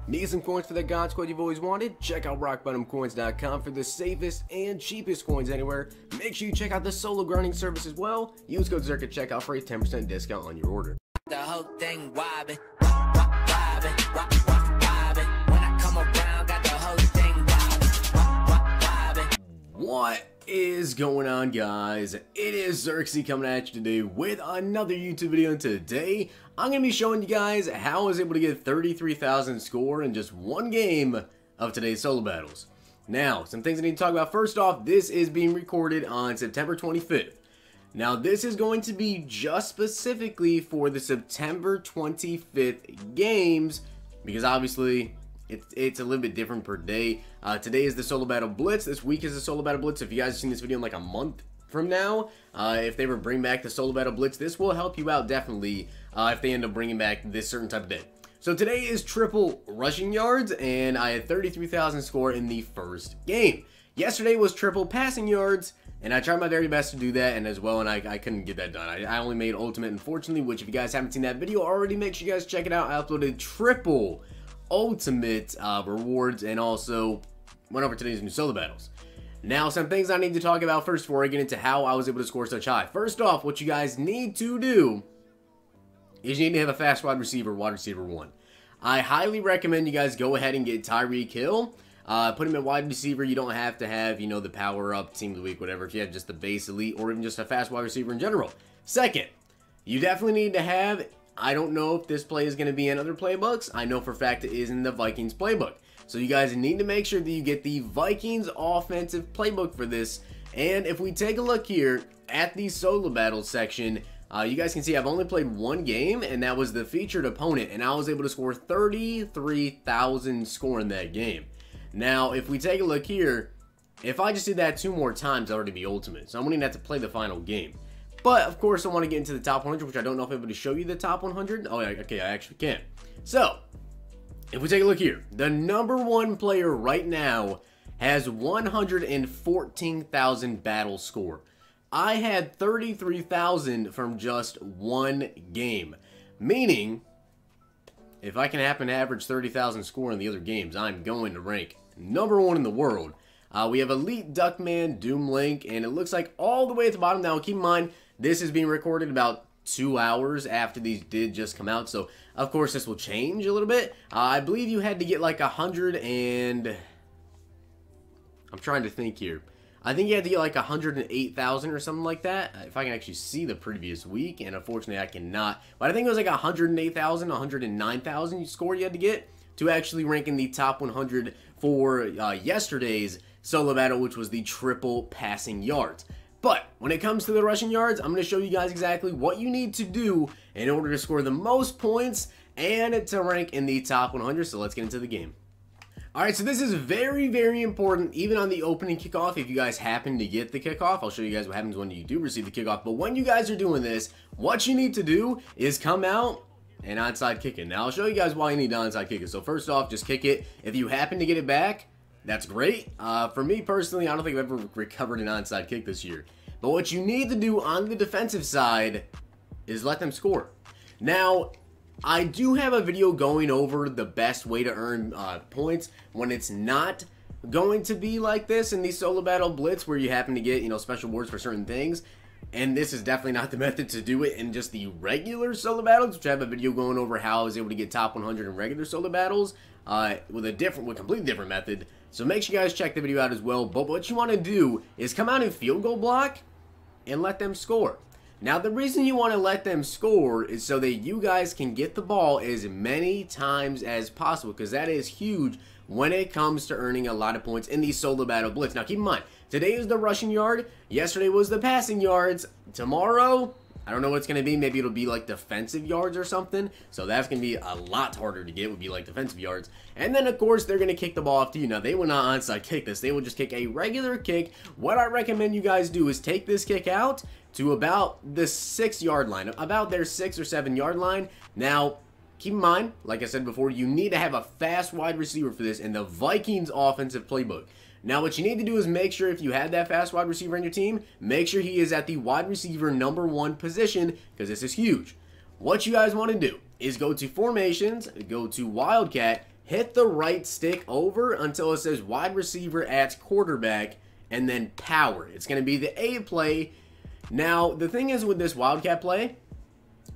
Need some coins for that God Squad you've always wanted? Check out rockbottomcoins.com for the safest and cheapest coins anywhere. Make sure you check out the solo grinding service as well. Use code Zirksee at checkout for a 10% discount on your order. The whole thing wobbin', wobbin', wobbin'. When I come around, got the whole thing wobbin', wobbin'. What is going on, guys? It is Zirksee coming at you today with another YouTube video, and today I'm going to be showing you guys how I was able to get 33,000 score in just one game of today's solo battles. Now, some things I need to talk about. First off, this is being recorded on September 25th. Now, this is going to be just specifically for the September 25th games, because obviously it's a little bit different per day. Today is the solo battle Blitz. This week is the solo battle Blitz. If you guys have seen this video in like a month from now, if they ever bring back the solo battle Blitz, this will help you out definitely if they end up bringing back this certain type of day. So today is triple rushing yards, and I had 33,000 score in the first game. Yesterday was triple passing yards, and I tried my very best to do that, and as well, and I couldn't get that done. I only made ultimate, unfortunately, which if you guys haven't seen that video already, make sure you guys check it out. I uploaded triple ultimate rewards, and also went over today's new solo battles. Now, some things I need to talk about first before I get into how I was able to score such high. First off, what you guys need to do is you need to have a fast wide receiver 1. I highly recommend you guys go ahead and get Tyreek Hill. Put him at wide receiver. You don't have to have, you know, the power up team of the week, whatever. If you have just the base elite or even just a fast wide receiver in general. Second, you definitely need to have, I don't know if this play is going to be in other playbooks. I know for a fact it is in the Vikings playbook. So you guys need to make sure that you get the Vikings offensive playbook for this. And if we take a look here at the solo battle section, you guys can see I've only played one game, and that was the featured opponent, and I was able to score 33,000 score in that game. Now, if we take a look here, if I just did that 2 more times, I'd already be ultimate. So I'm going to have to play the final game. But, of course, I want to get into the top 100, which I don't know if I'm able to show you the top 100. Oh, yeah, okay, I actually can. So, if we take a look here, the number 1 player right now has 114,000 battle score. I had 33,000 from just one game. Meaning, if I can happen to average 30,000 score in the other games, I'm going to rank number 1 in the world. We have Elite Duckman, Doom Link, and it looks like all the way at the bottom. Now, keep in mind, this is being recorded about 2 hours after these did just come out, so of course this will change a little bit. I believe you had to get like 100 and... I'm trying to think here. I think you had to get like 108,000 or something like that. If I can actually see the previous week, and unfortunately I cannot. But I think it was like 108,000, 109,000 score you had to get to actually rank in the top 100 for yesterday's solo battle, which was the triple passing yards. But when it comes to the rushing yards, I'm going to show you guys exactly what you need to do in order to score the most points and to rank in the top 100. So let's get into the game. Alright, so this is very, very important, even on the opening kickoff. If you guys happen to get the kickoff, I'll show you guys what happens when you do receive the kickoff. But when you guys are doing this, what you need to do is come out and onside kick it. Now, I'll show you guys why you need to onside kick it. So first off, just kick it. If you happen to get it back, that's great. For me personally, I don't think I've ever recovered an onside kick this year. But what you need to do on the defensive side is let them score. Now, I do have a video going over the best way to earn points when it's not going to be like this in the solo battle Blitz, where you happen to get, you know, special rewards for certain things. And this is definitely not the method to do it in just the regular solo battles, which I have a video going over how I was able to get top 100 in regular solo battles with a completely different method. So make sure you guys check the video out as well. But what you want to do is come out and field goal block and let them score. Now, the reason you want to let them score is so that you guys can get the ball as many times as possible, because that is huge when it comes to earning a lot of points in the solo battle Blitz. Now, keep in mind, today is the rushing yard, yesterday was the passing yards, tomorrow, I don't know what it's going to be, maybe it'll be like defensive yards or something, so that's going to be a lot harder to get, would be like defensive yards. And then, of course, they're going to kick the ball off to you. Now, they will not onside kick this, they will just kick a regular kick. What I recommend you guys do is take this kick out to about the 6-yard line, about their 6 or 7 yard line. Now, keep in mind, like I said before, you need to have a fast wide receiver for this in the Vikings offensive playbook. Now, what you need to do is make sure if you have that fast wide receiver on your team, make sure he is at the wide receiver #1 position, because this is huge. What you guys want to do is go to formations, go to Wildcat, hit the right stick over until it says wide receiver at quarterback, and then power. It's going to be the A play. Now, the thing is with this Wildcat play,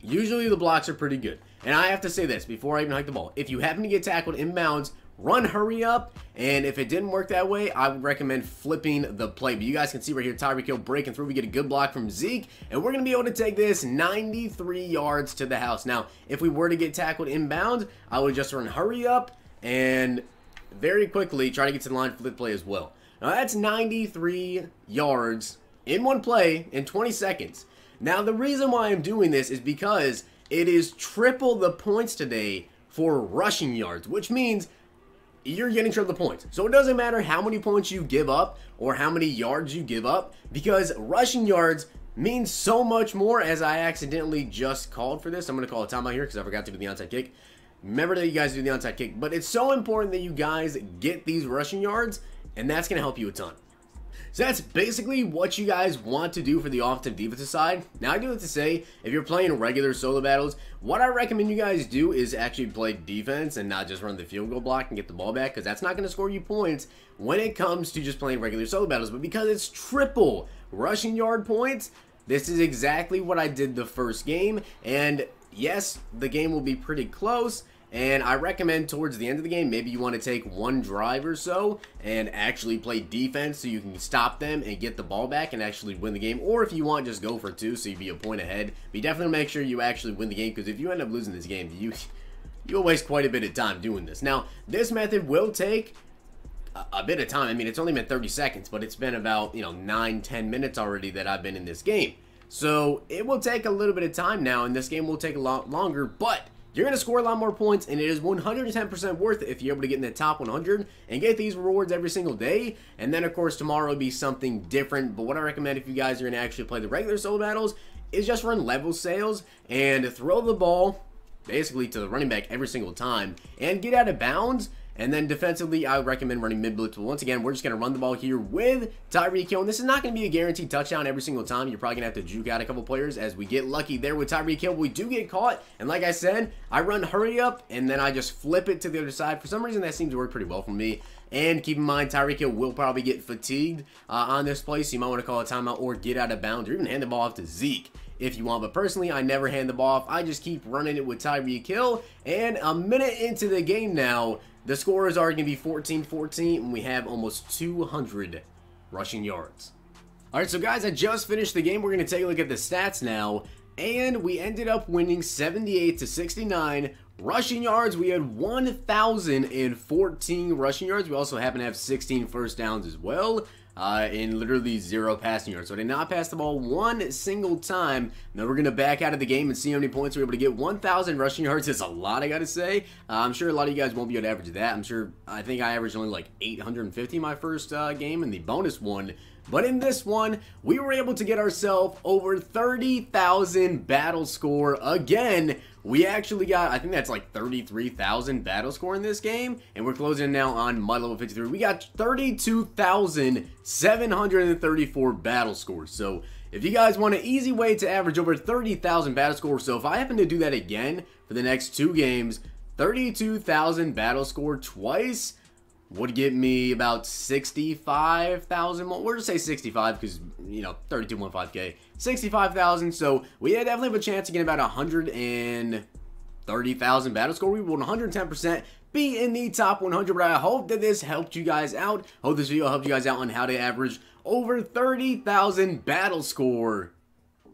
usually the blocks are pretty good. And I have to say this before I even hike the ball. If you happen to get tackled inbounds, run hurry up, and if it didn't work that way, I would recommend flipping the play. But you guys can see right here, Tyreek Hill breaking through. We get a good block from Zeke, and we're going to be able to take this 93 yards to the house. Now, if we were to get tackled inbound, I would just run hurry up and very quickly try to get to the line for the play as well. Now, that's 93 yards in one play in 20 seconds. Now, the reason why I'm doing this is because it is triple the points today for rushing yards, which means you're getting triple the points. So it doesn't matter how many points you give up or how many yards you give up, because rushing yards means so much more. As I accidentally just called for this, I'm going to call a timeout here because I forgot to do the onside kick. Remember that you guys do the onside kick, but it's so important that you guys get these rushing yards, and that's going to help you a ton. So that's basically what you guys want to do for the offensive defensive side. Now, I do have to say, if you're playing regular solo battles, what I recommend you guys do is actually play defense and not just run the field goal block and get the ball back, because that's not going to score you points when it comes to just playing regular solo battles. But because it's triple rushing yard points, this is exactly what I did the first game. And yes, the game will be pretty close. And I recommend towards the end of the game, maybe you want to take one drive or so and actually play defense so you can stop them and get the ball back and actually win the game. Or if you want, just go for two so you'd be a point ahead. But you definitely make sure you actually win the game, because if you end up losing this game, you'll waste quite a bit of time doing this. Now, this method will take a bit of time. I mean, it's only been 30 seconds, but it's been about, 9-10 minutes already that I've been in this game. So it will take a little bit of time now, and this game will take a lot longer, but you're going to score a lot more points, and it is 110% worth it if you're able to get in the top 100 and get these rewards every single day. And then, of course, tomorrow will be something different. But what I recommend if you guys are going to actually play the regular solo battles is just run level sales and throw the ball basically to the running back every single time and get out of bounds. And then defensively, I would recommend running mid-blitz. But once again, we're just going to run the ball here with Tyreek Hill. And this is not going to be a guaranteed touchdown every single time. You're probably going to have to juke out a couple players as we get lucky there with Tyreek Hill. We do get caught. And like I said, I run hurry up, and then I just flip it to the other side. For some reason, that seems to work pretty well for me. And keep in mind, Tyreek Hill will probably get fatigued on this play. So you might want to call a timeout or get out of bounds or even hand the ball off to Zeke if you want. But personally, I never hand the ball off. I just keep running it with Tyreek Hill. And a minute into the game now, the scores are going to be 14-14, and we have almost 200 rushing yards. Alright, so guys, I just finished the game. We're going to take a look at the stats now, and we ended up winning 78-69. Rushing yards, we had 1,014 rushing yards. We also happen to have 16 first downs as well. And literally 0 passing yards. So I did not pass the ball one single time. Now we're going to back out of the game and see how many points we're able to get. 1,000 rushing yards is a lot, I got to say. I'm sure a lot of you guys won't be able to average that. I think I averaged only like 850 my first game in the bonus one. But in this one, we were able to get ourselves over 30,000 battle score again. We actually got, I think that's like 33,000 battle score in this game. And we're closing now on mud level 53. We got 32,734 battle scores. So if you guys want an easy way to average over 30,000 battle scores, so if I happen to do that again for the next 2 games, 32,000 battle score twice would get me about 65,000. We'll just say 65 because, 32.5K. 65,000. So we definitely have a chance to get about 130,000 battle score. We will 110% be in the top 100. But I hope that this helped you guys out. Hope this video helped you guys out on how to average over 30,000 battle score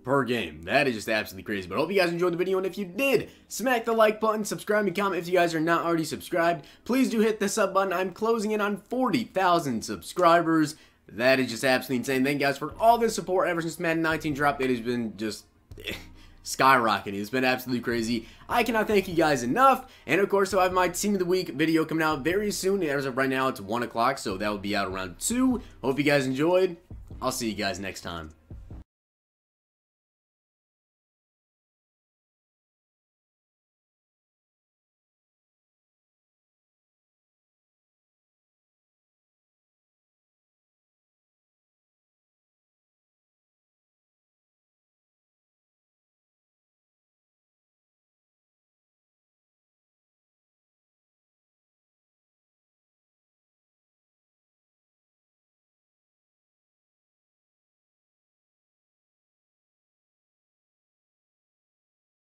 per game. That is just absolutely crazy. But I hope you guys enjoyed the video, and if you did, smack the like button, subscribe, and comment if you guys are not already subscribed. Please do hit the sub button. I'm closing in on 40,000 subscribers. That is just absolutely insane. Thank you guys for all the support ever since Madden 19 dropped. It has been just skyrocketing. It's been absolutely crazy. I cannot thank you guys enough. And of course, so I have my Team of the Week video coming out very soon. As of right now, it's 1 o'clock, so that will be out around 2. Hope you guys enjoyed. I'll see you guys next time.